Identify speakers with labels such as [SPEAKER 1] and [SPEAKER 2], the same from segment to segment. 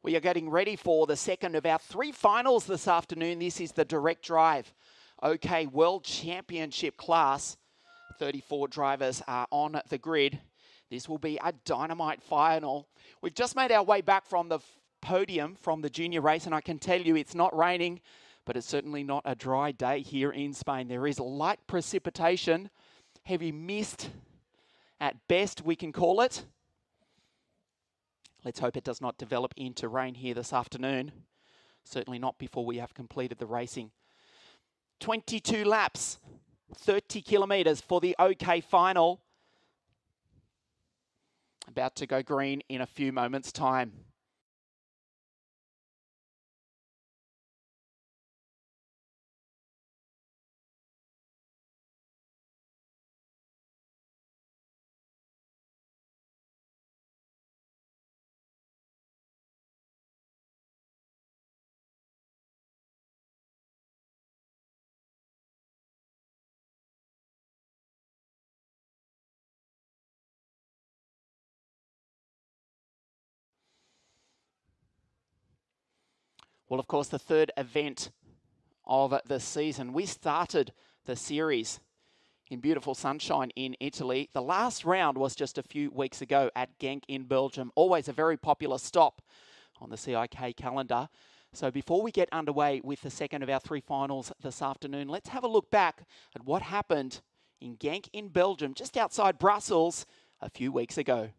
[SPEAKER 1] We are getting ready for the second of our three finals this afternoon. This is the direct drive. OK, World Championship class. 34 drivers are on the grid. This will be a dynamite final. We've just made our way back from the podium from the junior race, and I can tell you it's not raining, but it's certainly not a dry day here in Spain. There is light precipitation, heavy mist at best, we can call it. Let's hope it does not develop into rain here this afternoon. Certainly not before we have completed the racing. 22 laps, 30 kilometres for the OK final. About to go green in a few moments' time. Well, of course, the third event of the season. We started the series in beautiful sunshine in Italy. The last round was just a few weeks ago at Genk in Belgium. Always a very popular stop on the CIK calendar. So before we get underway with the second of our three finals this afternoon, let's have a look back at what happened in Genk in Belgium, just outside Brussels, a few weeks ago.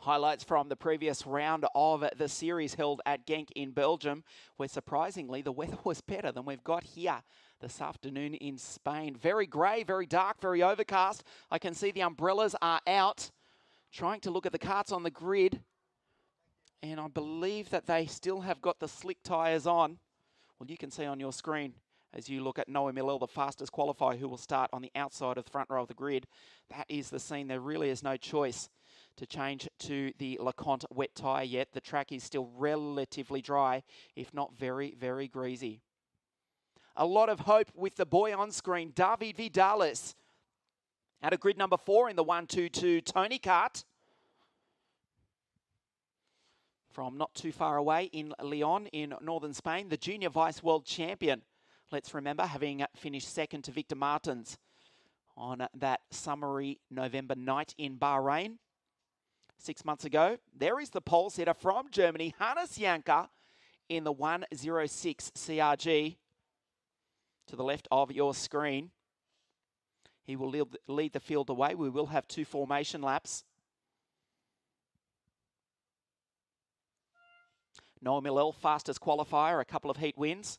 [SPEAKER 1] Highlights from the previous round of the series held at Genk in Belgium, where surprisingly the weather was better than we've got here this afternoon in Spain. Very grey, very dark, very overcast. I can see the umbrellas are out. Trying to look at the karts on the grid, and I believe that they still have got the slick tyres on. Well, you can see on your screen as you look at Noah Millel, the fastest qualifier, who will start on the outside of the front row of the grid. That is the scene. There really is no choice to change to the LeConte wet tyre yet. The track is still relatively dry, if not very, very greasy. A lot of hope with the boy on screen, David Vidalis, at a grid number 4 in the 122 Tony Kart. From not too far away in Leon in northern Spain, the junior vice world champion. Let's remember, having finished second to Victor Martins on that summery November night in Bahrain 6 months ago. There is the pole sitter from Germany, Hannes Janker, in the 106 CRG. To the left of your screen. He will lead the field away. We will have 2 formation laps. Noah Millel, fastest qualifier, a couple of heat wins.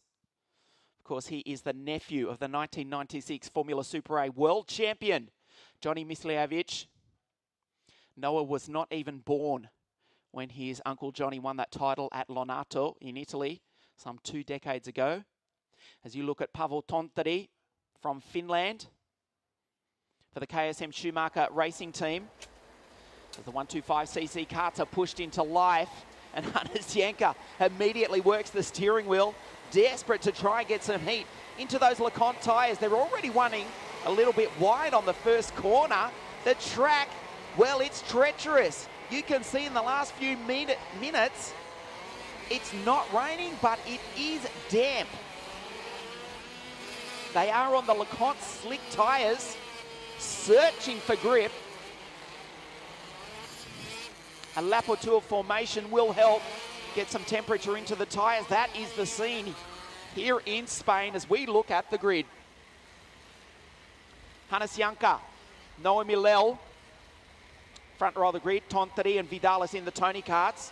[SPEAKER 1] Of course, he is the nephew of the 1996 Formula Super A world champion, Johnny Misljevic. Noah was not even born when his uncle Johnny won that title at Lonato in Italy some 2 decades ago. As you look at Paavo Tontari from Finland for the KSM Schumacher racing team. As the 125cc karts are pushed into life, and Hannes Janker immediately works the steering wheel, desperate to try and get some heat into those LeConte tyres. They're already running a little bit wide on the first corner. The track, well, it's treacherous. You can see in the last few minutes, it's not raining, but it is damp. They are on the LeConte slick tyres. searching for grip. A lap or two of formation will help get some temperature into the tyres. That is the scene here in Spain as we look at the grid. Hannes Janka, Noah Milel, front row of the grid, Tontori and Vidalis in the Tony Karts.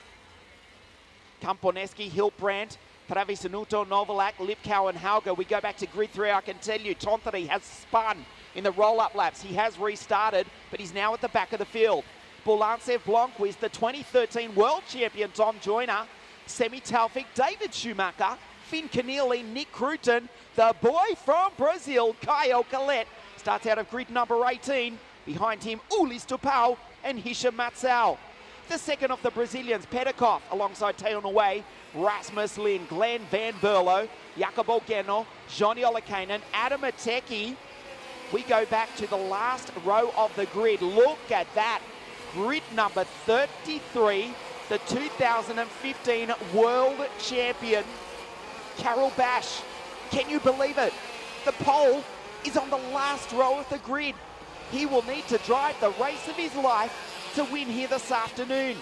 [SPEAKER 1] Camponeski, Hilbrand, Travis Anuto, Novalak, Lipkow and Hauger. We go back to grid 3, I can tell you, Tontori has spun in the roll-up laps. He has restarted, but he's now at the back of the field. Boulantsev Blomqvist, the 2013 world champion Tom Joyner, Semi Taufik, David Schumacher, Finn Keneally, Nick Cruton, the boy from Brazil, Caio Collet, starts out of grid number 18. Behind him, Ulis Tupau and Hisham Matsau. The second of the Brazilians, Pedikov, alongside Teon Away, Rasmus Lin, Glenn Van Berlo, Jacobo Geno, Johnny Olakainen, Adam Ateki. We go back to the last row of the grid. Look at that. Grid number 33, the 2015 world champion, Carol Bash. Can you believe it? The pole is on the last row of the grid. He will need to drive the race of his life to win here this afternoon.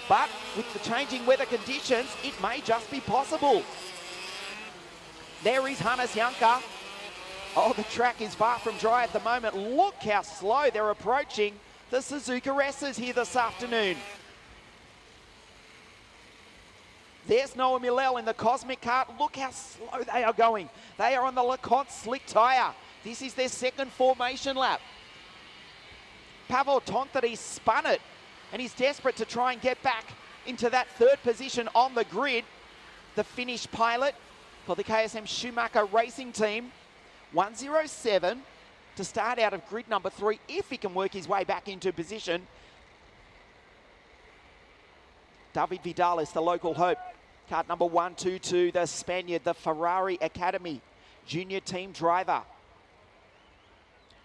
[SPEAKER 1] But with the changing weather conditions, it may just be possible. There is Hannes Janka. Oh, the track is far from dry at the moment. Look how slow they're approaching the Suzuka Racers here this afternoon. There's Noah Milel in the Cosmic Kart. Look how slow they are going. They are on the LeConte slick tyre. This is their second formation lap. Pavel Tontori spun it, and he's desperate to try and get back into that third position on the grid. The Finnish pilot for the KSM Schumacher Racing Team, 107 to start out of grid number 3 if he can work his way back into position. David Vidalis, the local hope. Kart number 122, the Spaniard, the Ferrari Academy junior team driver.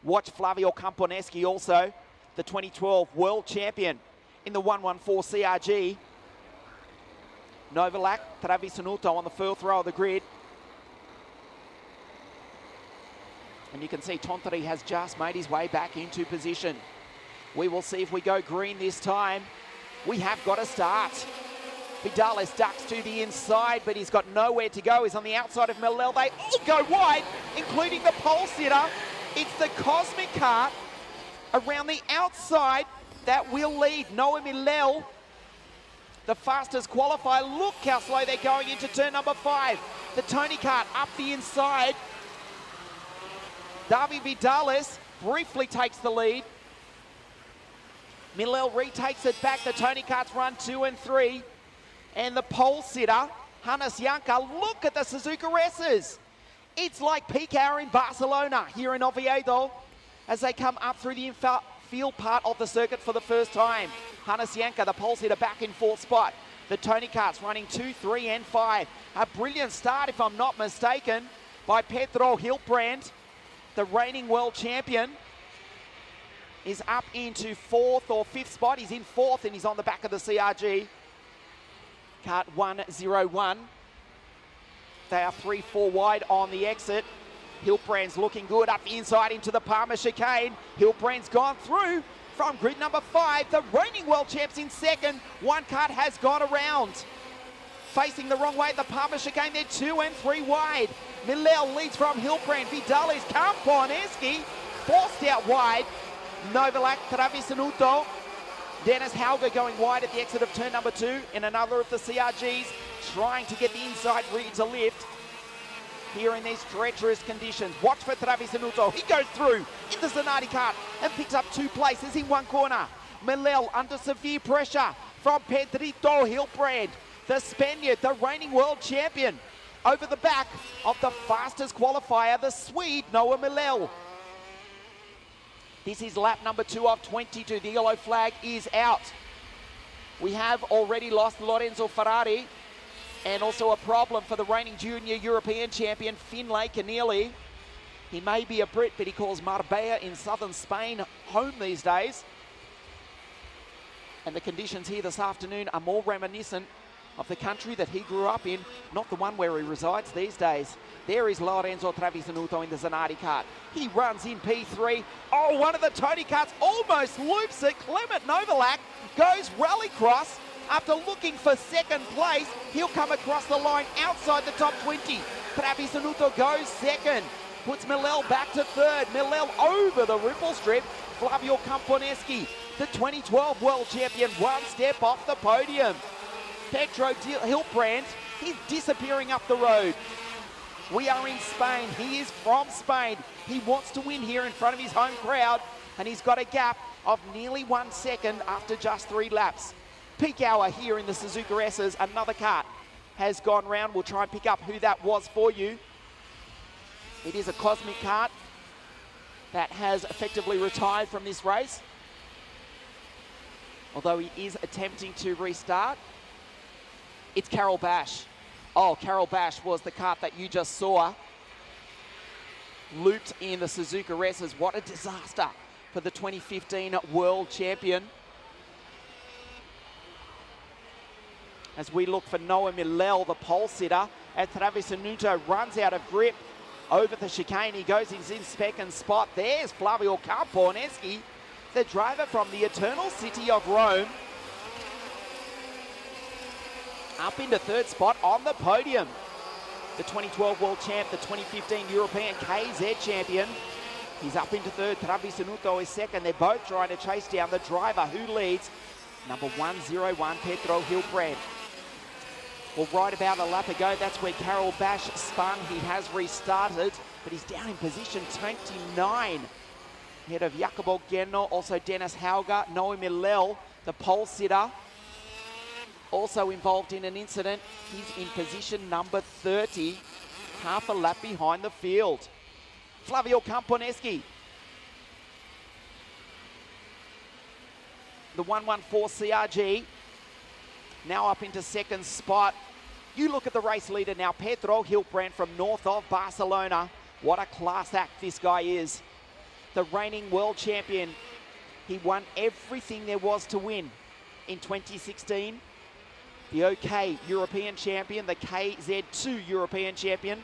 [SPEAKER 1] Watch Flavio Camponeski also, the 2012 world champion in the 114 CRG. Novalak, Travis Anuto on the fourth row of the grid. And you can see Tontori has just made his way back into position. We will see if we go green this time. We have got to start. Vidalis ducks to the inside, but he's got nowhere to go. He's on the outside of Milel. They all go wide, including the pole sitter. It's the Cosmic Kart around the outside that will lead. Noah Milel, the fastest qualifier. Look how slow they're going into turn number 5. The Tony Kart up the inside. David Vidalis briefly takes the lead. Milel retakes it back. The Tony Karts run 2 and 3. And the pole sitter, Hannes Janka, look at the Suzuka Racers. It's like peak hour in Barcelona here in Oviedo as they come up through the infield part of the circuit for the first time. Hannes Janka, the pole sitter, back in 4th spot. The Tony Karts running 2, 3 and 5. A brilliant start, if I'm not mistaken, by Pedro Hilbrand. The reigning world champion is up into 4th or 5th spot. He's in 4th and he's on the back of the CRG. Kart 101. They are 3-4 wide on the exit. Hilbrand's looking good up the inside into the Palmer chicane. Hilbrand's gone through from grid number 5. The reigning world champs in 2nd. One kart has gone around. Facing the wrong way, the Palmer chicane, they're 2 and 3 wide. Milel leads from Hilbrand. Vidalis, Camponeski, forced out wide. Novalak, Travis Anuto. Dennis Hauger going wide at the exit of turn number 2 in another of the CRGs, trying to get the inside read to lift here in these treacherous conditions. Watch for Travis Anuto. He goes through in the Zanardi kart and picks up 2 places in 1 corner. Milel under severe pressure from Pedrito Hilbrand, the Spaniard, the reigning world champion, over the back of the fastest qualifier, the Swede Noah Milel. This is lap number 2 of 22. The yellow flag is out. We have already lost Lorenzo Ferrari, and also a problem for the reigning junior European champion, Finlay Keneally. He may be a Brit, but he calls Marbella in southern Spain home these days. And the conditions here this afternoon are more reminiscent of the country that he grew up in, not the one where he resides these days. There is Lorenzo Travisanuto in the Zanardi kart. He runs in P3. Oh, one of the Tony karts almost loops it. Clement Novalak goes rallycross. After looking for second place, he'll come across the line outside the top 20. Travisanuto goes second. Puts Milel back to third. Milel over the ripple strip. Flavio Camponeschi, the 2012 world champion, one step off the podium. Pedro Hilbrand, he's disappearing up the road. We are in Spain. He is from Spain. He wants to win here in front of his home crowd, and he's got a gap of nearly 1 second after just 3 laps. Peak hour here in the Suzuka S's. Another kart has gone round. We'll try and pick up who that was for you. It is a Cosmic kart that has effectively retired from this race, although he is attempting to restart. It's Carol Bash. Oh, Carol Bash was the kart that you just saw. Looped in the Suzuka S's. What a disaster for the 2015 world champion. As we look for Noah Milel, the pole sitter, as Travisanuto runs out of grip over the chicane. He goes in his second spot. There's Flavio Camponeschi, the driver from the eternal city of Rome. Up into third spot on the podium. The 2012 world champ, the 2015 European KZ champion. He's up into third. Travisanuto is second. They're both trying to chase down the driver who leads, number 101, Pedro Hilbrand. Well, right about a lap ago, that's where Carol Bash spun. He has restarted, but he's down in position 29. Ahead of Jacobo Genno, also Dennis Hauger, Noah Milel, the pole sitter, also involved in an incident. He's in position number 30, half a lap behind the field. Flavio Camponeschi, the 114 CRG, now up into second spot. You look at the race leader now, Pedro Hilbrand from north of Barcelona. What a class act this guy is. The reigning world champion. He won everything there was to win in 2016. The OK European champion, the KZ2 European champion.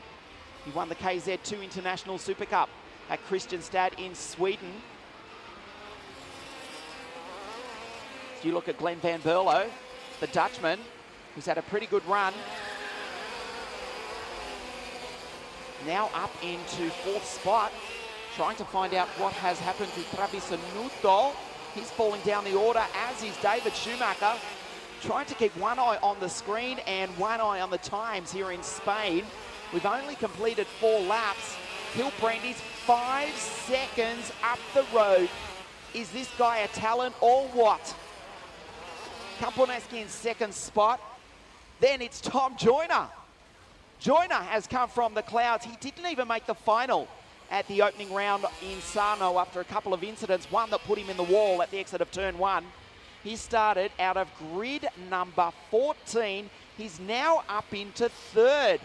[SPEAKER 1] He won the KZ2 International Super Cup at Kristianstad in Sweden. If you look at Glenn van Berlo, the Dutchman, who's had a pretty good run. Now up into fourth spot, trying to find out what has happened to Travisanuto. He's falling down the order, as is David Schumacher. Trying to keep one eye on the screen and one eye on the times here in Spain. We've only completed 4 laps. Hilbrand is 5 seconds up the road. Is this guy a talent or what? Camponeschi in second spot. Then it's Tom Joyner. Joyner has come from the clouds. He didn't even make the final at the opening round in Sarno after a couple of incidents, one that put him in the wall at the exit of turn 1. He started out of grid number 14. He's now up into third.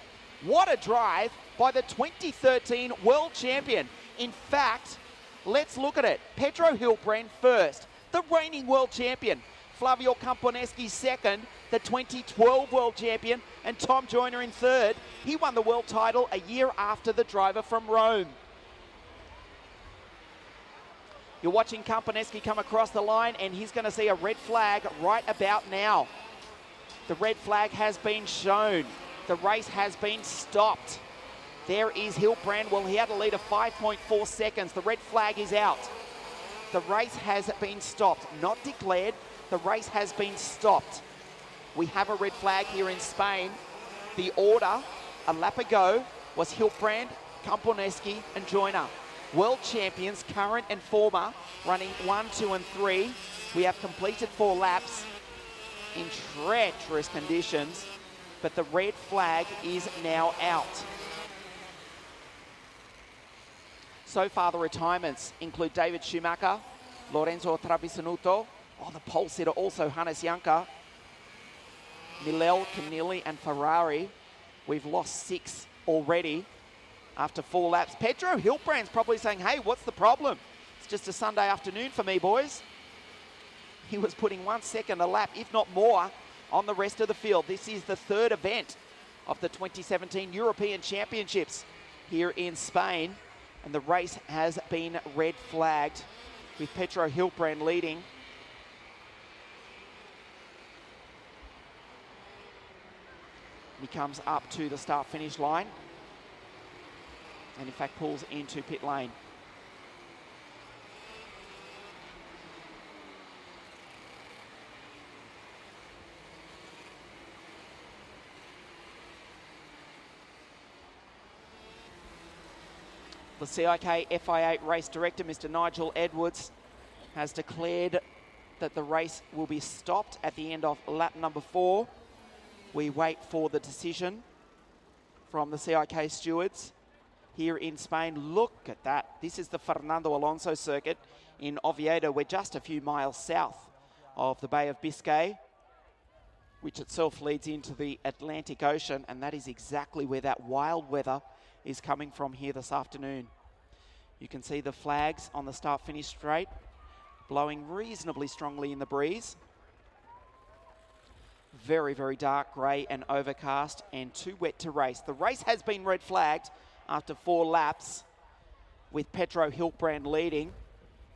[SPEAKER 1] What a drive by the 2013 world champion. In fact, let's look at it. Pedro Hilbrand first, the reigning world champion. Flavio Camponeschi second, the 2012 world champion, and Tom Joyner in third. He won the world title a year after the driver from Rome. You're watching Camponeschi come across the line, and he's going to see a red flag right about now. The red flag has been shown. The race has been stopped. There is Hilbrand. Well, he had a lead of 5.4 seconds. The red flag is out. The race has been stopped, not declared. The race has been stopped. We have a red flag here in Spain. The order, a lap ago, was Hilbrand, Camponeschi, and Joyner. World champions, current and former, running 1, 2, and 3. We have completed 4 laps in treacherous conditions, but the red flag is now out. So far, the retirements include David Schumacher, Lorenzo Travisanuto, the pole sitter also Hannes Janka, Milel, Canilli, and Ferrari. We've lost 6 already after 4 laps. Pedro Hilbrand's probably saying, hey, what's the problem? It's just a Sunday afternoon for me, boys. He was putting 1 second a lap, if not more, on the rest of the field. This is the third event of the 2017 European Championships here in Spain. And the race has been red flagged with Pedro Hilbrand leading. He comes up to the start-finish line and in fact pulls into pit lane. The CIK FI8 race director, Mr. Nigel Edwards, has declared that the race will be stopped at the end of lap number 4. We wait for the decision from the CIK stewards here in Spain. Look at that. This is the Fernando Alonso circuit in Oviedo. We're just a few miles south of the Bay of Biscay, which itself leads into the Atlantic Ocean, and that is exactly where that wild weather is coming from here this afternoon. You can see the flags on the start-finish straight blowing reasonably strongly in the breeze. Very, very dark grey and overcast and too wet to race. The race has been red flagged after 4 laps with Pedro Hilbrand leading.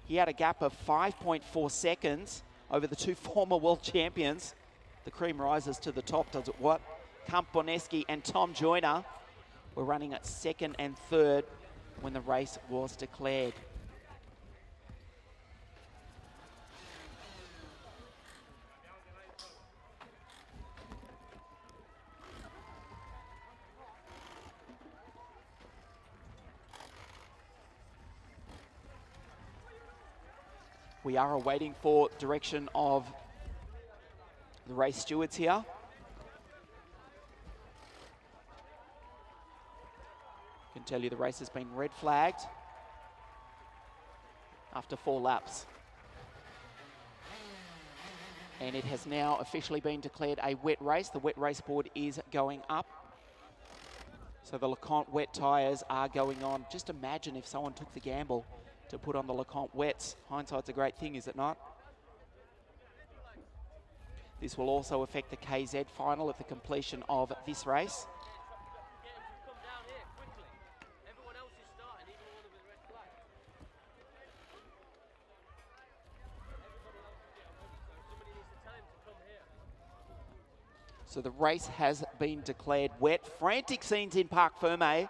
[SPEAKER 1] He had a gap of 5.4 seconds over the 2 former world champions. The cream rises to the top, does it what? Camponeski and Tom Joyner were running at 2nd and 3rd when the race was declared. We are awaiting for direction of the race stewards here. I can tell you the race has been red flagged after 4 laps. And it has now officially been declared a wet race. The wet race board is going up. So the LeConte wet tyres are going on. Just imagine if someone took the gamble to put on the LeConte wets. Hindsight's a great thing, is it not? This will also affect the KZ final at the completion of this race. So the race has been declared wet. Frantic scenes in Parc Ferme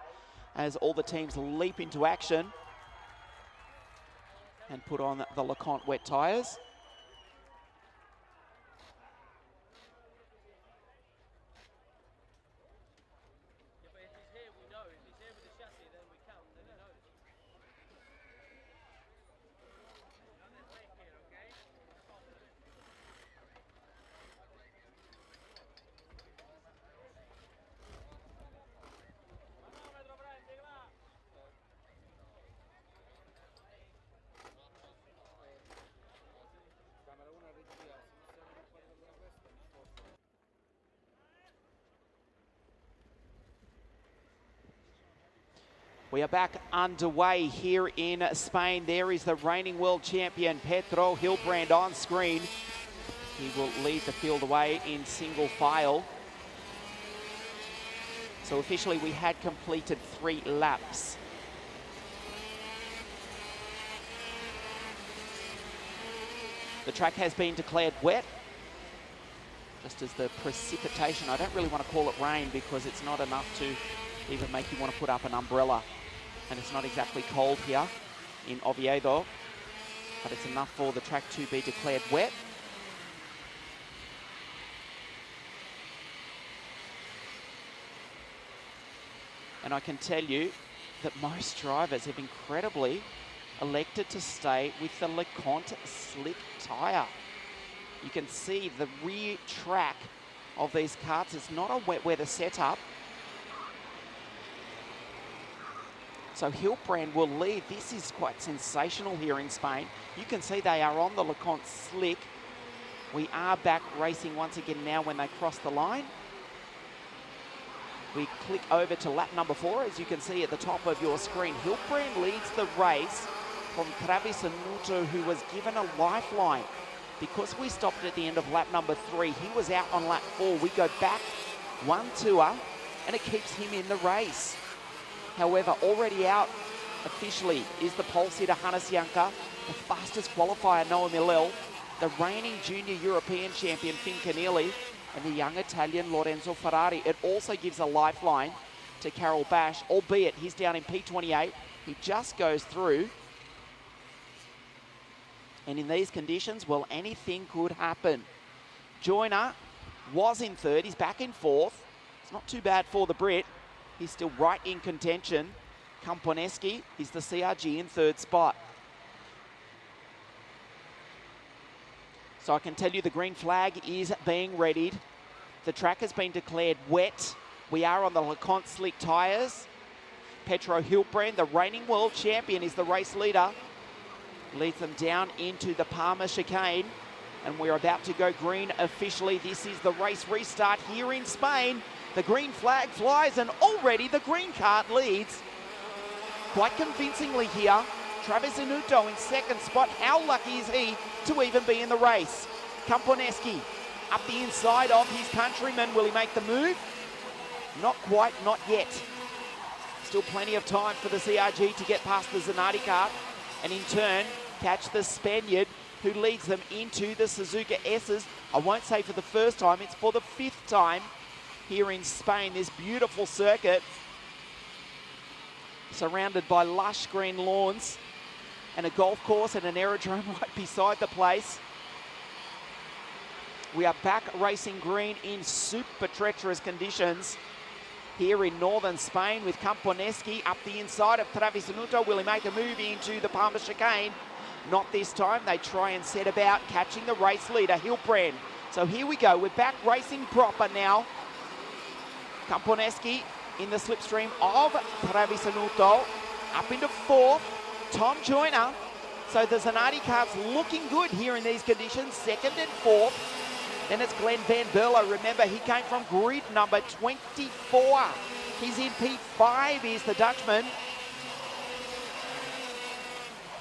[SPEAKER 1] as all the teams leap into action and put on the LeConte wet tyres. We are back underway here in Spain. There is the reigning world champion, Pedro Hilbrand, on screen. He will lead the field away in single file. So officially we had completed 3 laps. The track has been declared wet, just as the precipitation, I don't really want to call it rain because it's not enough to even make you want to put up an umbrella. And it's not exactly cold here in Oviedo, but it's enough for the track to be declared wet. And I can tell you that most drivers have incredibly elected to stay with the LeConte slick tyre. You can see the rear track of these karts is not a wet weather setup. So Hilbrand will lead. This is quite sensational here in Spain. You can see they are on the LeConte slick. We are back racing once again now when they cross the line. We click over to lap number 4, as you can see at the top of your screen. Hilbrand leads the race from Travis Anuto, who was given a lifeline because we stopped at the end of lap number 3, he was out on lap 4. We go back one tour, and it keeps him in the race. However, already out officially is the pole sitter Hannes Janka, the fastest qualifier Noah Millel, the reigning junior European champion Finn Keneally, and the young Italian Lorenzo Ferrari. It also gives a lifeline to Carol Bash, albeit he's down in P28. He just goes through. And in these conditions, well, anything could happen. Joyner was in third. He's back in fourth. It's not too bad for the Brit. He's still right in contention. Kamponeski is the CRG in third spot. So I can tell you the green flag is being readied. The track has been declared wet. We are on the LeConte slick tyres. Petro Hiltbrand, the reigning world champion, is the race leader. Leads them down into the Palmer chicane. And we're about to go green officially. This is the race restart here in Spain. The green flag flies and already the green cart leads. Quite convincingly here. Travis Inuto in second spot. How lucky is he to even be in the race? Kamponeski up the inside of his countryman. Will he make the move? Not quite, not yet. Still plenty of time for the CRG to get past the Zanardi cart and in turn catch the Spaniard who leads them into the Suzuka S's. I won't say for the first time, it's for the 5th time here in Spain, this beautiful circuit surrounded by lush green lawns and a golf course and an aerodrome right beside the place. We are back racing green in super treacherous conditions here in northern Spain with Kamponeski up the inside of Travis Inuto. Will he make a move into the Palmer chicane? Not this time. They try and set about catching the race leader, Hiltbrand. So here we go. We're back racing proper now. Kamponeski in the slipstream of Travis Inuto. Up into 4th. Tom Joyner. So the Zanardi cart's looking good here in these conditions. 2nd and 4th. Then it's Glenn Van Berlo. Remember, he came from grid number 24. He's in P5, is the Dutchman.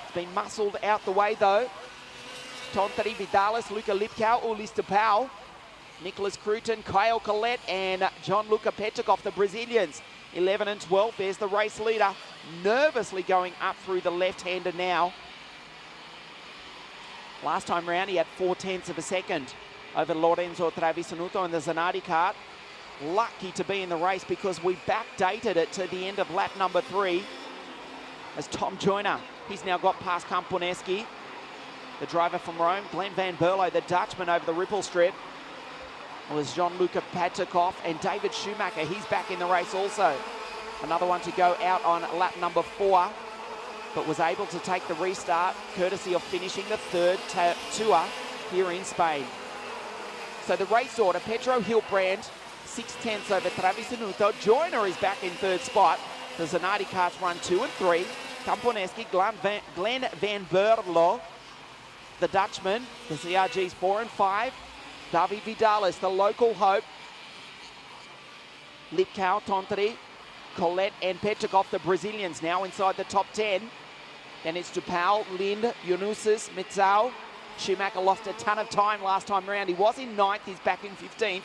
[SPEAKER 1] It's been muscled out the way, though. Tontari Vidalis, Luca Lipkau, Ulis de Pau, Nicholas Cruton, Kyle Collette, and Gianluca Petikov, the Brazilians. 11 and 12. There's the race leader, nervously going up through the left-hander now. Last time round, he had 4/10 of a second over Lorenzo Travis Inuto in the Zanardi cart. Lucky to be in the race because we backdated it to the end of lap number 3 as Tom Joyner, he's now got past Kamponeski. The driver from Rome, Glenn Van Berlo, the Dutchman over the ripple strip. It was Gianluca Petikov and David Schumacher. He's back in the race also. Another one to go out on lap number 4, but was able to take the restart courtesy of finishing the 3rd tour here in Spain. So the race order, Petro Hiltbrand, 6/10 over Travis Inuto. Joyner is back in 3rd spot. The Zanardi carts run 2 and 3. Kamponeski, Glenn Van Berlo, the Dutchman. The CRG's 4 and 5. David Vidalis, the local hope. Lipkau, Tontari, Collette and Petikov, the Brazilians, now inside the top 10. Then it's Dupau, Lind, Yunusis, Mitzau. Schumacher lost a ton of time last time around. He was in 9th, he's back in 15th.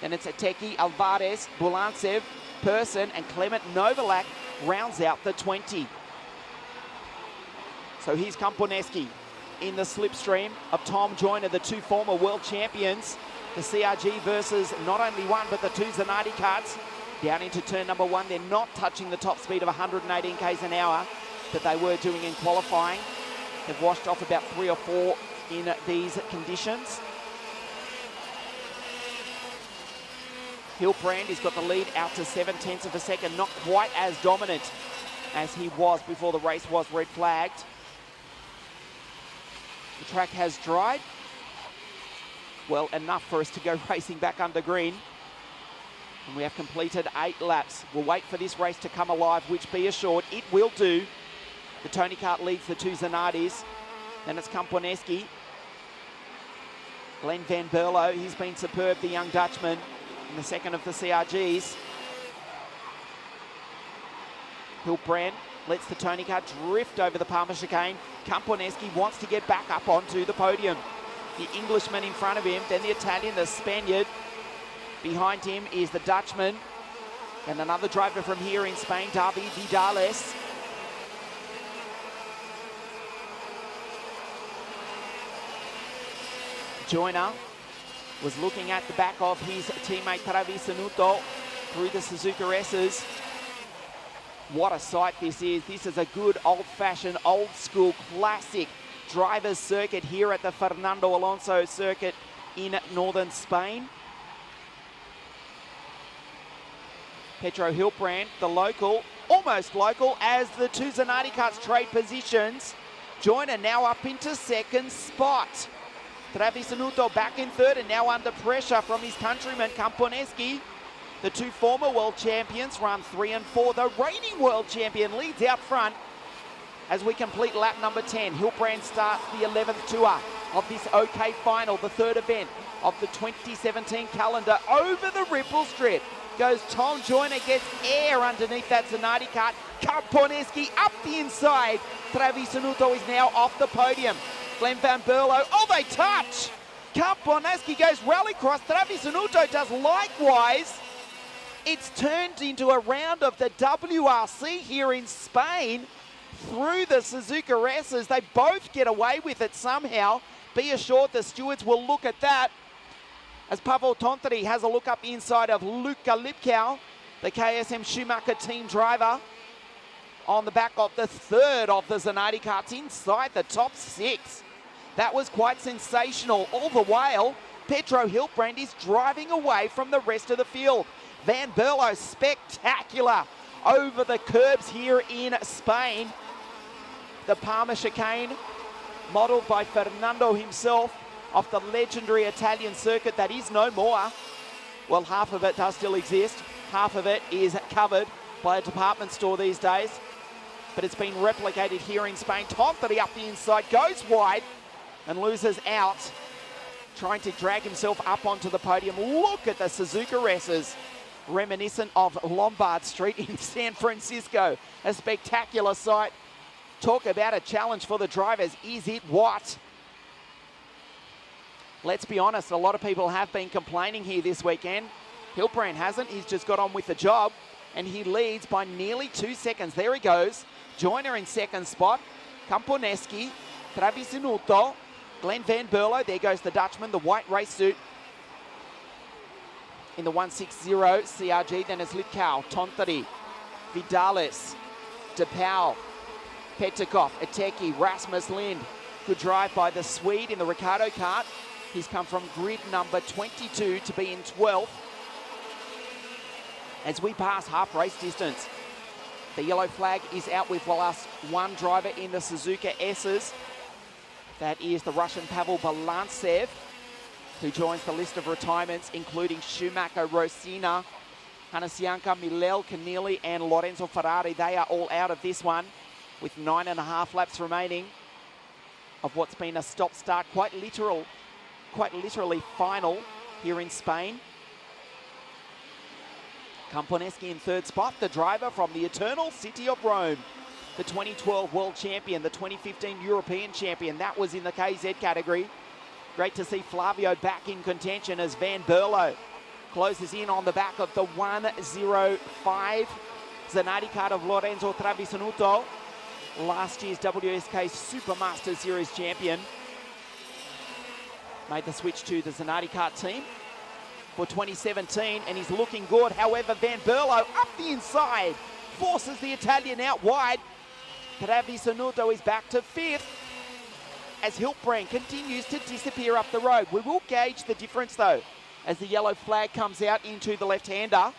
[SPEAKER 1] Then it's Ateki, Alvarez, Bulantsev, Persson and Clement Novalak rounds out the 20. So here's Kamponeski in the slipstream of Tom Joyner, the 2 former world champions. The CRG versus not only one, but the 2 Zanardi carts. Down into turn number 1, they're not touching the top speed of 118 k's an hour that they were doing in qualifying. They've washed off about 3 or 4 in these conditions. Hiltbrand has got the lead out to 7/10 of a second. Not quite as dominant as he was before the race was red flagged. The track has dried. Well, enough for us to go racing back under green. And we have completed 8 laps. We'll wait for this race to come alive, which be assured it will do. The Tony Kart leads the 2 Zanardis. Then it's Kamponeski. Glenn Van Berlo, he's been superb, the young Dutchman, in the second of the CRGs. Hiltbrand lets the Tony Kart drift over the Palmer chicane. Kamponeski wants to get back up onto the podium. the Englishman in front of him, then the Italian, the Spaniard. Behind him is the Dutchman. And another driver from here in Spain, David Vidales. Joyner was looking at the back of his teammate Travisanuto through the Suzuka S's. What a sight this is. This is a good old-fashioned, old-school, classic driver's circuit here at the Fernando Alonso circuit in northern Spain. Pedro Hilbrand, the local, almost local, as the two Zanardi Karts trade positions. Joyner now up into second spot. Travisanuto back in third and now under pressure from his countryman Camponeschi. The two former world champions run 3 and 4. The reigning world champion leads out front as we complete lap number 10. Hilbrand starts the 11th tour of this OK final, the third event of the 2017 calendar. Over the ripple strip goes Tom Joyner, gets air underneath that Zanardi kart. Camponeschi up the inside. Travisanuto is now off the podium. Glenn Van Berlo, oh, they touch! Camponeschi goes rallycross. Travisanuto does likewise. It's turned into a round of the WRC here in Spain through the Suzuka S's. They both get away with it somehow. Be assured the stewards will look at that as Pavel Tontori has a look up inside of Luka Lipkow, the KSM Schumacher team driver, on the back of the third of the Zanardi karts inside the top 6. That was quite sensational. All the while, Pedro Hilbrand is driving away from the rest of the field. Van Berlo spectacular over the curbs here in Spain. The Palma chicane, modelled by Fernando himself, off the legendary Italian circuit that is no more. Well, half of it does still exist. Half of it is covered by a department store these days. But it's been replicated here in Spain. Tontori up the inside, goes wide and loses out, trying to drag himself up onto the podium. Look at the Suzuka S's, reminiscent of Lombard Street in San Francisco. A spectacular sight. Talk about a challenge for the drivers. Is it what? Let's be honest, a lot of people have been complaining here this weekend. Hilbrand hasn't, he's just got on with the job, and he leads by nearly 2 seconds. There he goes. Joyner in second spot. Camponeschi, Travisanuto, Glenn Van Berlo. There goes the Dutchman, the white race suit in the 160 CRG. Then it's Lipkow, Tontori, Vidales, De Pauw, Petikov, Ateki, Rasmus Lind. Good drive by the Swede in the Ricardo kart. He's come from grid number 22 to be in 12th. As we pass half race distance, the yellow flag is out with last one driver in the Suzuka S's. That is the Russian Pavel Balantsev, who joins the list of retirements, including Schumacher, Rosina, Hanasianka, Milel, Keneally, and Lorenzo Ferrari. They are all out of this one with 9.5 laps remaining of what's been a stop-start, quite literally final here in Spain. Camponeschi in third spot, the driver from the eternal city of Rome. The 2012 world champion, the 2015 European champion. That was in the KZ category. Great to see Flavio back in contention as Van Berlo closes in on the back of the 105 Zanardi kart of Lorenzo Travisanuto. Last year's WSK Supermaster Series champion. Made the switch to the Zanardi kart team for 2017, and he's looking good. However, Van Berlo up the inside forces the Italian out wide. Travisanuto is back to 5th as Hilbrand continues to disappear up the road. We will gauge the difference though as the yellow flag comes out into the left-hander.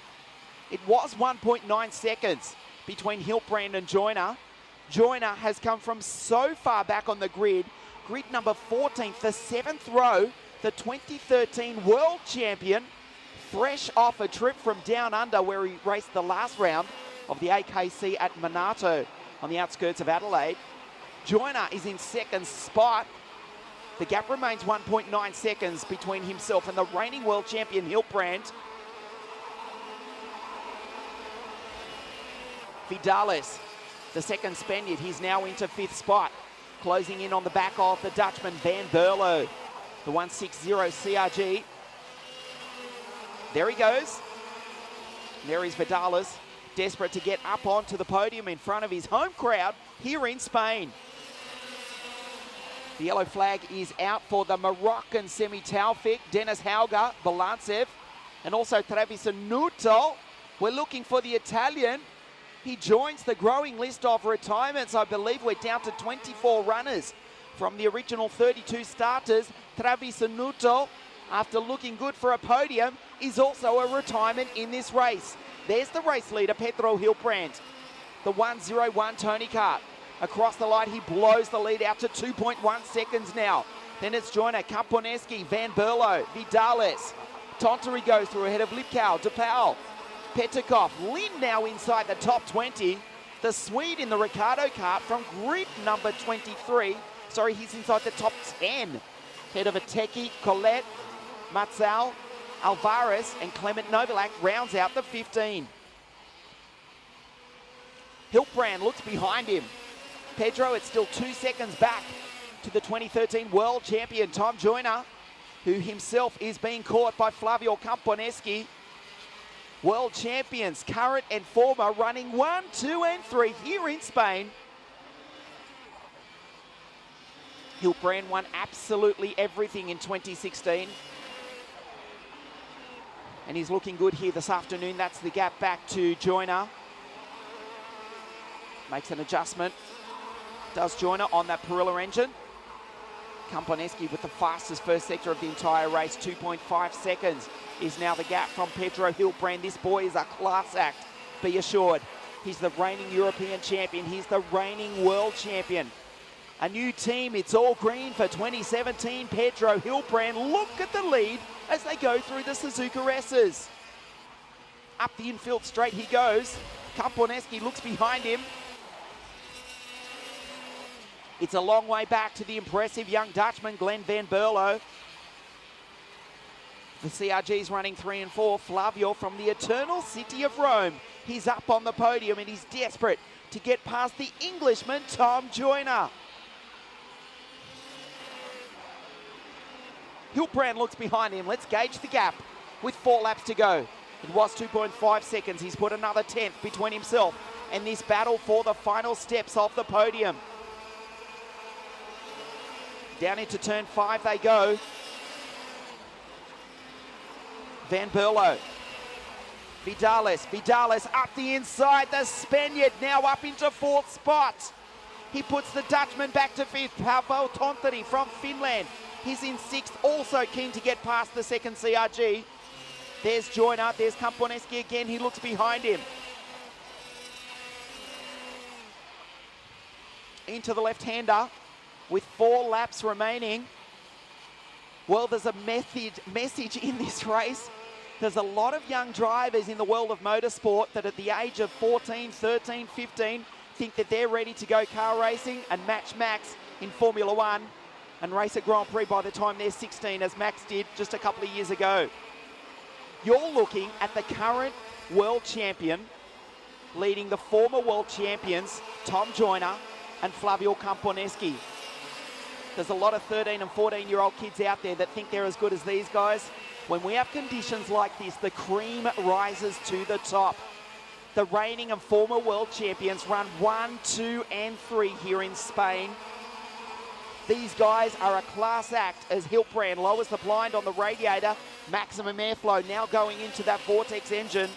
[SPEAKER 1] It was 1.9 seconds between Hilbrand and Joyner. Joyner has come from so far back on the grid number 14th, the 7th row, the 2013 world champion, fresh off a trip from down under where he raced the last round of the AKC at Monarto on the outskirts of Adelaide. Joyner is in second spot. The gap remains 1.9 seconds between himself and the reigning world champion Hilbrand. Vidales, the second Spaniard, he's now into 5th spot. Closing in on the back of the Dutchman Van Berlo. the 160 CRG. There he goes. There is Vidales, desperate to get up onto the podium in front of his home crowd here in Spain. The yellow flag is out for the Moroccan semi-Taufik, Dennis Hauger, Balancev, and also Travisanuto. We're looking for the Italian. He joins the growing list of retirements. I believe we're down to 24 runners from the original 32 starters. Travisanuto, after looking good for a podium, is also a retirement in this race. There's the race leader, Pedro Hilbrand, the 1:01 Tony Kart. Across the line, he blows the lead out to 2.1 seconds now. Then it's Joyner, Camponeski, Van Berlo, Vidales. Tontori goes through ahead of Lipkow, DePaul, Petikov. Lin now inside the top 20. The Swede in the Ricardo Kart from grid number 23. Sorry, he's inside the top 10. Head of Ateki, Colette, Matzal, Alvarez, and Clement Novalak rounds out the 15. Hilbrand looks behind him. Pedro, it's still 2 seconds back to the 2013 world champion, Tom Joyner, who himself is being caught by Flavio Camponeski. World champions, current and former, running 1, 2, and 3 here in Spain. Hilbrand won absolutely everything in 2016. And he's looking good here this afternoon. That's the gap back to Joyner. Makes an adjustment. Does Joyner on that Perilla engine. Camponeski with the fastest first sector of the entire race. 2.5 seconds is now the gap from Pedro Hilbrand. This boy is a class act, be assured. He's the reigning European champion. He's the reigning world champion. A new team, it's all green for 2017. Pedro Hilbrand, look at the lead as they go through the Suzuka S's. Up the infield straight he goes. Camponeski looks behind him. It's a long way back to the impressive young Dutchman, Glenn Van Berlo. The CRG's running 3 and 4. Flavio from the eternal city of Rome. He's up on the podium and he's desperate to get past the Englishman, Tom Joyner. Hilbrand looks behind him. Let's gauge the gap with 4 laps to go. It was 2.5 seconds. He's put another 10th between himself and this battle for the final steps of the podium. Down into turn 5 they go. Van Berlo. Vidales up the inside. The Spaniard now up into 4th spot. He puts the Dutchman back to 5th. Paavo Tontori from Finland. He's in 6th, also keen to get past the second CRG. There's Joyner, there's Camponeski again. He looks behind him. Into the left-hander. With 4 laps remaining. Well, there's a message in this race. There's a lot of young drivers in the world of motorsport that at the age of 14, 13, 15 think that they're ready to go car racing and match Max in Formula One and race a Grand Prix by the time they're 16, as Max did just a couple of years ago. You're looking at the current world champion leading the former world champions, Tom Joyner and Flavio Camponeski. There's a lot of 13 and 14-year-old kids out there that think they're as good as these guys. When we have conditions like this, the cream rises to the top. The reigning and former world champions run 1, 2, and 3 here in Spain. These guys are a class act as Hilbrand lowers the blind on the radiator. Maximum airflow now going into that Vortex engine.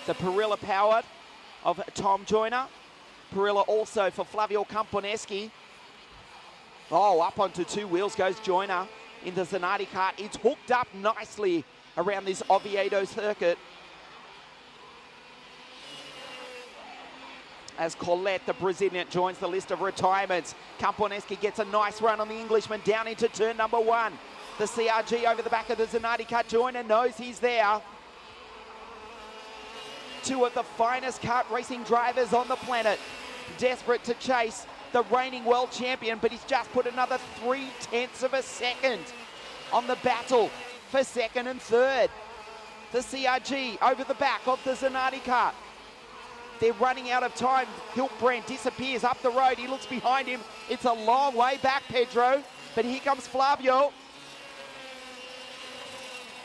[SPEAKER 1] The Perilla powered of Tom Joyner. Perilla also for Flavio Camponeski. Oh, up onto 2 wheels goes Joyner in the Zanardi Kart. It's hooked up nicely around this Oviedo circuit. As Colette, the Brazilian, joins the list of retirements. Camponeski gets a nice run on the Englishman down into turn number 1. The CRG over the back of the Zanardi Kart. Joyner knows he's there. 2 of the finest kart racing drivers on the planet. Desperate to chase the reigning world champion, but he's just put another 0.3 of a second on the battle for 2nd and 3rd. The CRG over the back of the Zanardi Kart. They're running out of time. Hilbrand disappears up the road. He looks behind him. It's a long way back, Pedro. But here comes Flavio,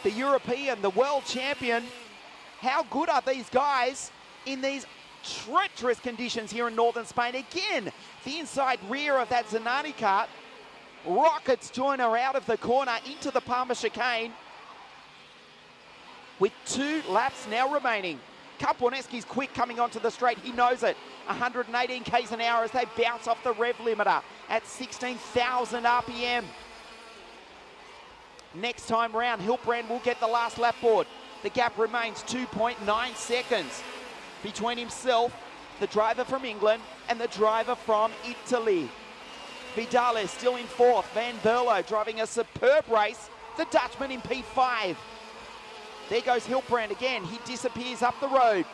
[SPEAKER 1] the European, the world champion. How good are these guys in these treacherous conditions here in northern Spain? Again, the inside rear of that Zanani kart rockets Joiner out of the corner into the Palmer chicane with 2 laps now remaining. Kamponeski's quick coming onto the straight. He knows it. 118 k's an hour as they bounce off the rev limiter at 16,000 RPM. Next time round, Hilbrand will get the last lap board. The gap remains 2.9 seconds between himself, the driver from England, and the driver from Italy. Vidal still in 4th. Van Berlo driving a superb race. The Dutchman in P5. There goes Hilbrand again. He disappears up the road.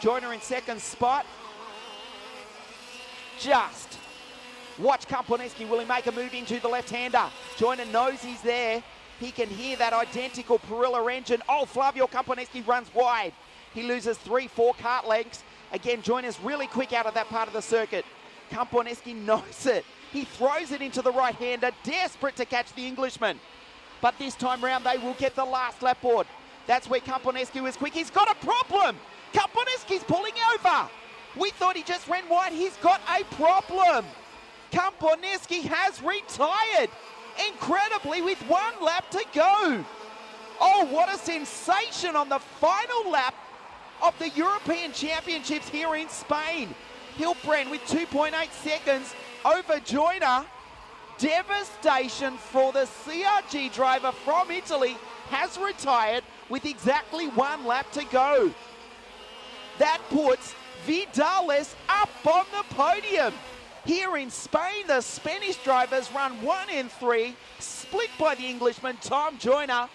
[SPEAKER 1] Joiner in 2nd spot. Just watch Kamponeski. Will he make a move into the left-hander? Joiner knows he's there. He can hear that identical Perilla engine. Oh, Flavio Kamponeski runs wide. He loses 3-4 kart lengths. Again, Joiner's really quick out of that part of the circuit. Kamponeski knows it. He throws it into the right-hander, desperate to catch the Englishman. But this time round, they will get the last lap board. That's where Kamponeski was quick. He's got a problem. Kamponeski's pulling over. We thought he just ran wide. He's got a problem. Kamponeski has retired. Incredibly, with 1 lap to go. Oh, what a sensation on the final lap of the European Championships here in Spain. Hilbrand with 2.8 seconds over Joiner. Devastation for the CRG driver from Italy. Has retired with exactly 1 lap to go. That puts Vidales up on the podium. Here in Spain, the Spanish drivers run 1 and 3, split by the Englishman Tom Joiner.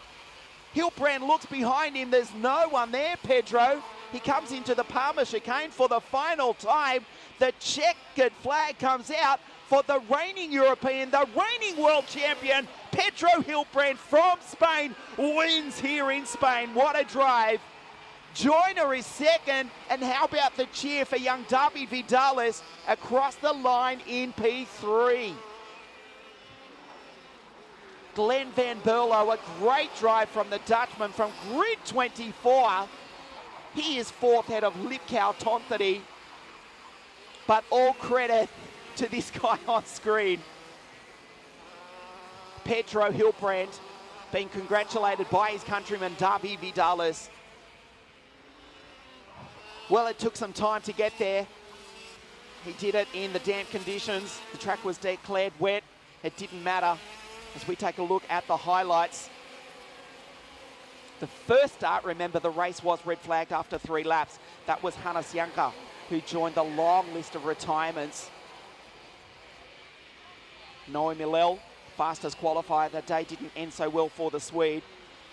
[SPEAKER 1] Hilbrand looks behind him. There's no one there, Pedro. He comes into the Palmer chicane for the final time. The checkered flag comes out for the reigning European, the reigning world champion, Pedro Hilbrand from Spain, wins here in Spain. What a drive. Joiner is 2nd, and how about the cheer for young David Vidales across the line in P3. Glenn Van Berlo, a great drive from the Dutchman from grid 24. He is 4th ahead of Lipkau Tonthady. But all credit to this guy on screen. Pedro Hilbrand being congratulated by his countryman David Vidales. Well, it took some time to get there. He did it in the damp conditions. The track was declared wet. It didn't matter. As we take a look at the highlights. The first start, remember, the race was red flagged after 3 laps. That was Hannes Janka, who joined the long list of retirements. Noé Milel, fastest qualifier that day, didn't end so well for the Swede.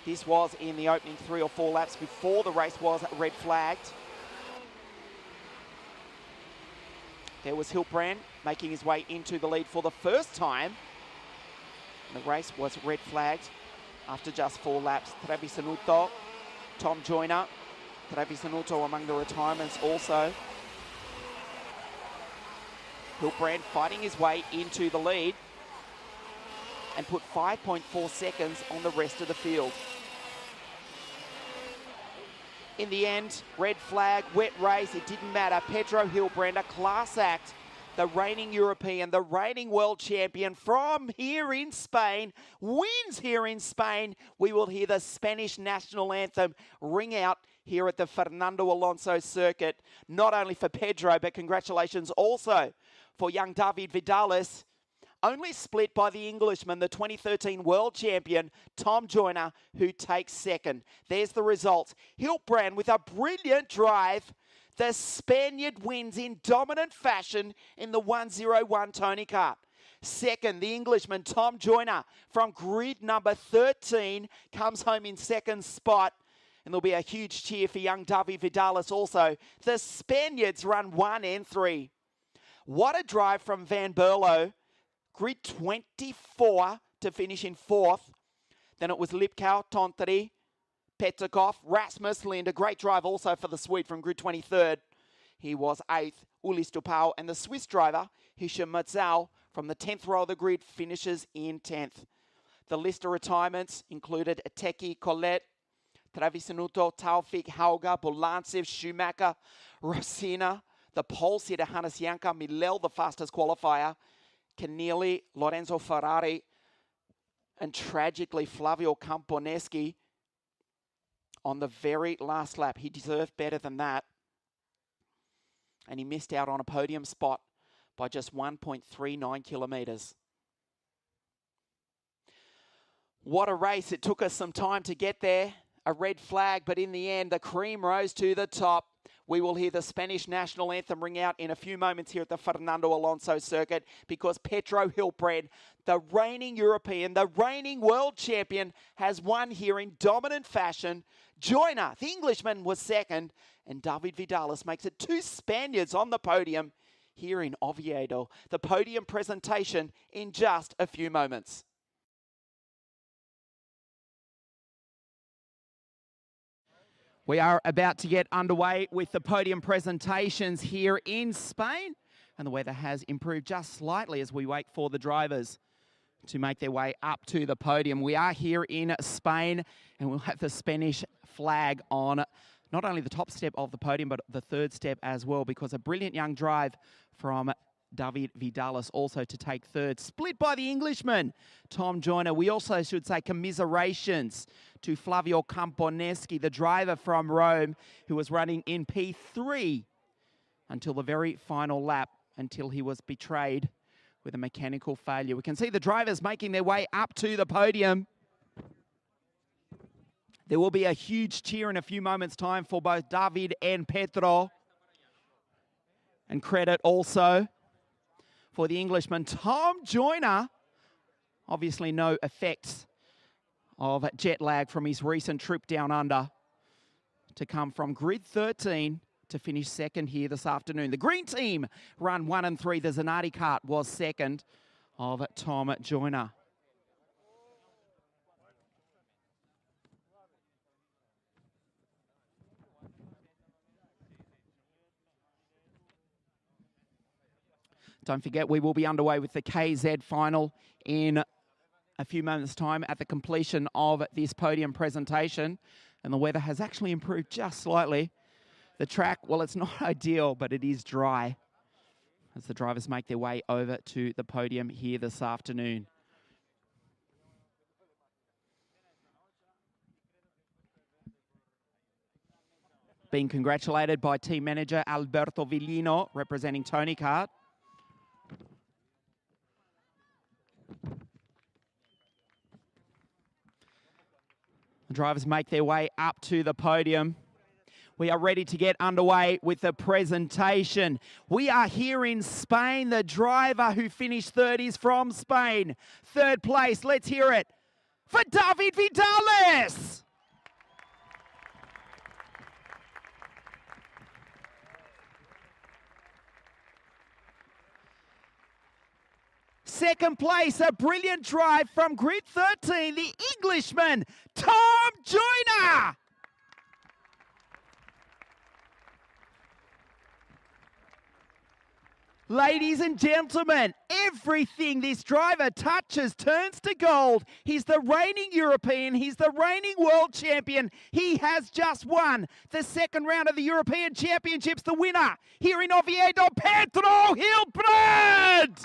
[SPEAKER 1] This was in the opening 3 or 4 laps before the race was red flagged. There was Hilbrand making his way into the lead for the first time. And the race was red flagged after just 4 laps. Trevisanuto, Tom Joiner. Trevisanuto among the retirements also. Hilbrand fighting his way into the lead and put 5.4 seconds on the rest of the field. In the end, red flag, wet race, it didn't matter. Pedro Hilbrand, a class act, the reigning European, the reigning world champion from here in Spain, wins here in Spain. We will hear the Spanish national anthem ring out here at the Fernando Alonso circuit. Not only for Pedro, but congratulations also for young David Vidales. Only split by the Englishman, the 2013 world champion, Tom Joiner, who takes 2nd. There's the results. Hilbrand with a brilliant drive. The Spaniard wins in dominant fashion in the 101 Tony Kart. 2nd, the Englishman, Tom Joiner, from grid number 13, comes home in 2nd spot. And there'll be a huge cheer for young David Vidales also. The Spaniards run 1 and 3. What a drive from Van Berlo. Grid 24 to finish in 4th. Then it was Lipkau, Tonthady, Petikov, Rasmus Lind. A great drive also for the Swede from grid 23rd. He was 8th, Ulis Dupau, and the Swiss driver, Hisham Matzau, from the 10th row of the grid, finishes in 10th. The list of retirements included Ateki, Colette, Travisinuto, Taufik, Hauga, Bolancev, Schumacher, Rosina, the pole sitter Hannes Janka, Milel, the fastest qualifier, Keneally, Lorenzo Ferrari, and tragically Flavio Camponeschi on the very last lap. He deserved better than that. And he missed out on a podium spot by just 1.39 kilometres. What a race. It took us some time to get there. A red flag, but in the end, the cream rose to the top. We will hear the Spanish national anthem ring out in a few moments here at the Fernando Alonso circuit, because Pedro Hilbred, the reigning European, the reigning world champion, has won here in dominant fashion. Joyner, the Englishman, was second, and David Vidalis makes it 2 Spaniards on the podium here in Oviedo. The podium presentation in just a few moments. We are about to get underway with the podium presentations here in Spain, and the weather has improved just slightly as we wait for the drivers to make their way up to the podium. We are here in Spain, and we'll have the Spanish flag on not only the top step of the podium, but the third step as well, because a brilliant young drive from David Vidalis also to take third, split by the Englishman, Tom Joyner. We also should say commiserations to Flavio Camponeschi, the driver from Rome, who was running in P3 until the very final lap, until he was betrayed with a mechanical failure. We can see the drivers making their way up to the podium. There will be a huge cheer in a few moments' time for both David and Pedro. And credit also for the Englishman, Tom Joyner. Obviously no effects of jet lag from his recent trip down under to come from grid 13 to finish second here this afternoon. The green team run 1 and 3. The Zanardi Kart was second of Tom Joyner. Don't forget, we will be underway with the KZ final in a few moments' time at the completion of this podium presentation. And the weather has actually improved just slightly. The track, well, it's not ideal, but it is dry as the drivers make their way over to the podium here this afternoon. Being congratulated by team manager Alberto Villino, representing Tony Kart. The drivers make their way up to the podium. We are ready to get underway with the presentation. We are here in Spain. The driver who finished third is from Spain. Third place, let's hear it for David Vidalis. Second place, a brilliant drive from grid 13, the Englishman, Tom Joyner. Ladies and gentlemen, everything this driver touches turns to gold. He's the reigning European. He's the reigning world champion. He has just won the second round of the European Championships. The winner here in Oviedo, Pedro Hilbred.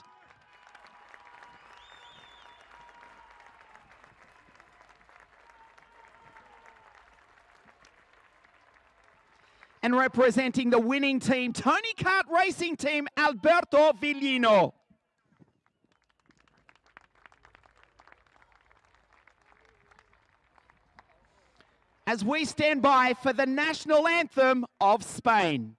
[SPEAKER 1] And representing the winning team, Tony Kart Racing Team, Alberto Villino. As we stand by for the national anthem of Spain.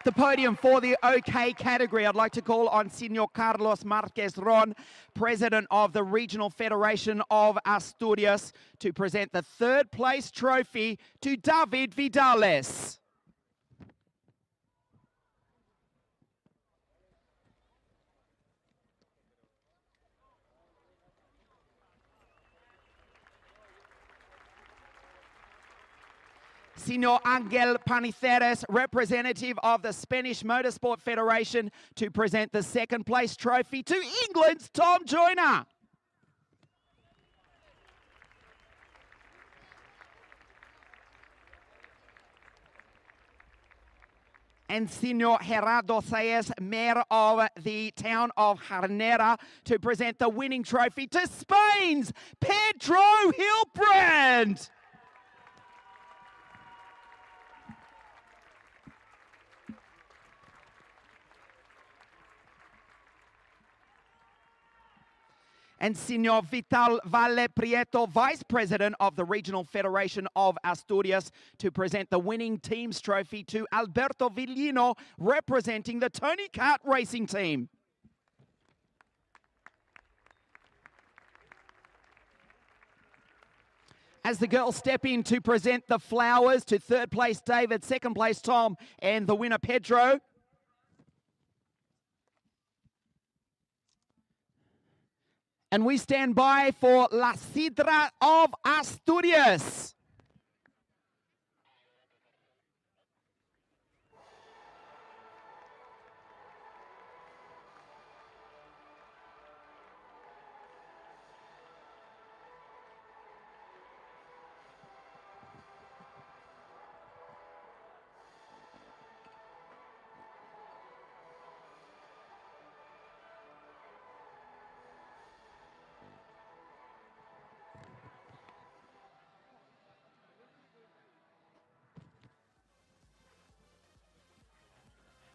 [SPEAKER 1] The podium for the OK category, I'd like to call on Senor Carlos Marquez Ron, President of the Regional Federation of Asturias, to present the third place trophy to David Vidales. Senor Angel Paniceres, representative of the Spanish Motorsport Federation, to present the second place trophy to England's Tom Joyner. And Senor Gerardo Saez, Mayor of the town of Jarnera, to present the winning trophy to Spain's Pedro Hilbrand. And Senor Vital Valle Prieto, Vice President of the Regional Federation of Asturias, to present the winning team's trophy to Alberto Villino, representing the Tony Kart racing team. As the girls step in to present the flowers to third place David, second place Tom, and the winner Pedro. And we stand by for La Sidra of Asturias.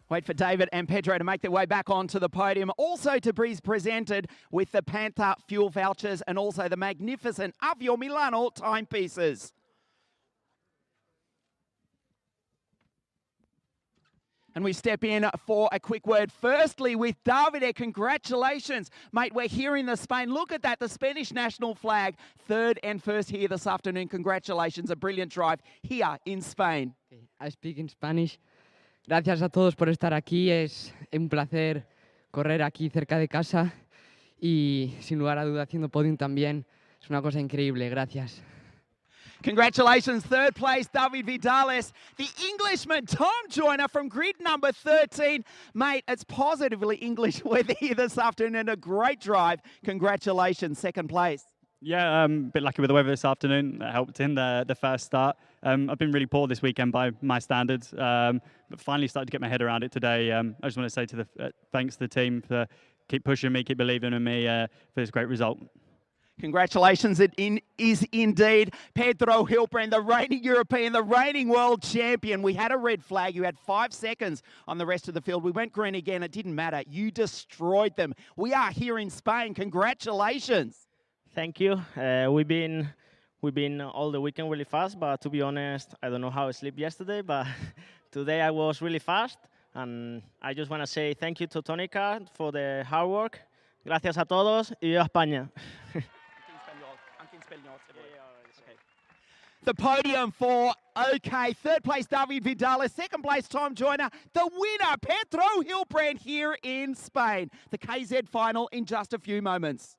[SPEAKER 1] Wait for David and Pedro to make their way back onto the podium. Also to be presented with the Panther fuel vouchers and also the magnificent Avio Milano timepieces. And we step in for a quick word. Firstly, with Davide, congratulations. Mate, we're here in Spain. Look at that, the Spanish national flag. Third and first here this afternoon. Congratulations, a brilliant drive here in Spain.
[SPEAKER 2] Okay, I speak in Spanish. Gracias a todos por estar aquí. Es un placer correr aquí cerca de casa y sin lugar a duda haciendo podium también. Es una cosa increíble. Gracias.
[SPEAKER 1] Congratulations, third place, David Vidales. The Englishman, Tom Joyner from grid number 13. Mate, it's positively English weather here this afternoon and a great drive. Congratulations, second place.
[SPEAKER 3] Yeah, a bit lucky with the weather this afternoon. That helped in the first start. I've been really poor this weekend by my standards, but finally started to get my head around it today. I just want to say thanks to the team for keep pushing me, keep believing in me for this great result.
[SPEAKER 1] Congratulations, it is indeed Pedro Hilbrand, the reigning European, the reigning world champion. We had a red flag. You had 5 seconds on the rest of the field. We went green again. It didn't matter. You destroyed them. We are here in Spain. Congratulations.
[SPEAKER 4] Thank you. We've been all the weekend really fast, but to be honest, I don't know how I slept yesterday, but today I was really fast, and I just want to say thank you to Tony Kart for the hard work. Gracias a todos y viva España.
[SPEAKER 1] The podium for OK. Third place, David Vidales. Second place, Tom Joyner. The winner, Pedro Hilbrand, here in Spain. The KZ final in just a few moments.